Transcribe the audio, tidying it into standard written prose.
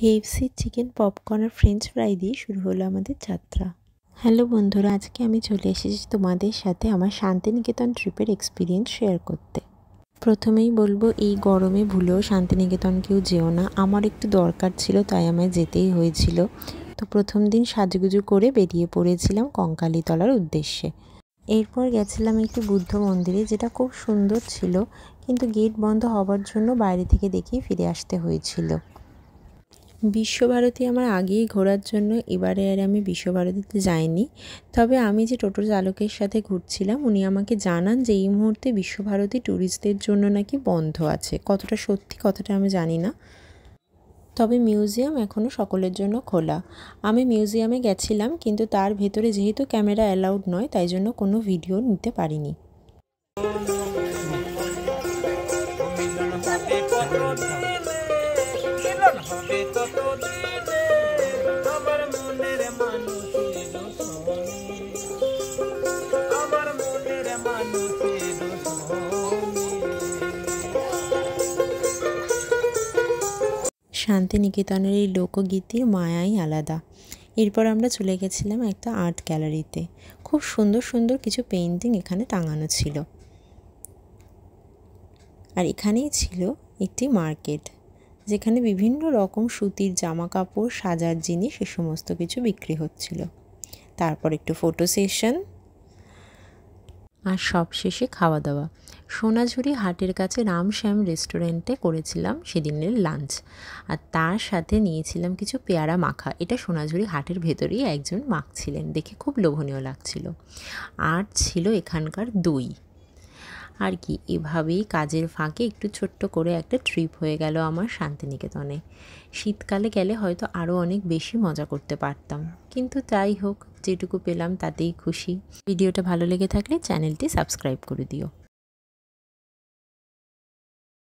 KFC chicken popcorn আর French fry দিয়ে শুরু হলো আমাদের যাত্রা। হ্যালো বন্ধুরা, আজকে আমি চলে এসেছি তোমাদের সাথে আমার শান্তিনিকেতন ট্রিপের এক্সপিরিয়েন্স শেয়ার করতে। প্রথমেই বলবো, এই গরমে ভুলেও শান্তিনিকেতন কেউ যেও না। আমার একটু দরকার ছিল, তাই আমায় যেতেই হয়েছিল। তো প্রথম দিন সাজুগুজু করে বেরিয়ে পড়েছিলাম কঙ্কালীতলার উদ্দেশ্যে। এরপর গেছিলাম একটি বুদ্ধ মন্দিরে, যেটা খুব সুন্দর ছিল, কিন্তু গেট বন্ধ হওয়ার জন্য বাইরে থেকে দেখেই ফিরে আসতে হয়েছিল। বিশ্বভারতী আমার আগেই ঘোরার জন্য, এবারে আর আমি বিশ্বভারতীতে যাইনি। তবে আমি যে টোটো চালকের সাথে ঘুরছিলাম, উনি আমাকে জানান যে এই মুহূর্তে বিশ্বভারতী ট্যুরিস্টদের জন্য নাকি বন্ধ আছে। কতটা সত্যি কথাটা আমি জানি না, তবে মিউজিয়াম এখনও সকলের জন্য খোলা। আমি মিউজিয়ামে গেছিলাম, কিন্তু তার ভেতরে যেহেতু ক্যামেরা অ্যালাউড নয়, তাই জন্য কোনো ভিডিও নিতে পারিনি। শান্তিনিকেতনের এই লোকগীতির মায়াই আলাদা। এরপর আমরা চলে গেছিলাম একটা আর্ট গ্যালারিতে। খুব সুন্দর সুন্দর কিছু পেইন্টিং এখানে টাঙানো ছিল। আর এখানেই ছিল একটি মার্কেট, যেখানে বিভিন্ন রকম সুতির জামা কাপড়, সাজার জিনিস, এ সমস্ত কিছু বিক্রি হচ্ছিল। তারপর একটু ফটো সেশন, আর সবশেষে খাওয়া দাওয়া। সোনাঝুরি হাটের কাছে রামশ্যাম রেস্টুরেন্টে করেছিলাম সেদিনের লাঞ্চ, আর তার সাথে নিয়েছিলাম কিছু পেয়ারা মাখা। এটা সোনাঝুরি হাটের ভেতরেই একজন মাখছিলেন, দেখে খুব লোভনীয় লাগছিল। আর ছিল এখানকার দই। আর কি, এভাবেই কাজের ফাঁকে একটু ছোট্ট করে একটা ট্রিপ হয়ে গেল আমার শান্তিনিকেতনে। শীতকালে গেলে হয়তো আরও অনেক বেশি মজা করতে পারতাম, কিন্তু যাই হোক, যেটুকু পেলাম তাতেই খুশি। ভিডিওটা ভালো লেগে থাকলে চ্যানেলটি সাবস্ক্রাইব করে দিও।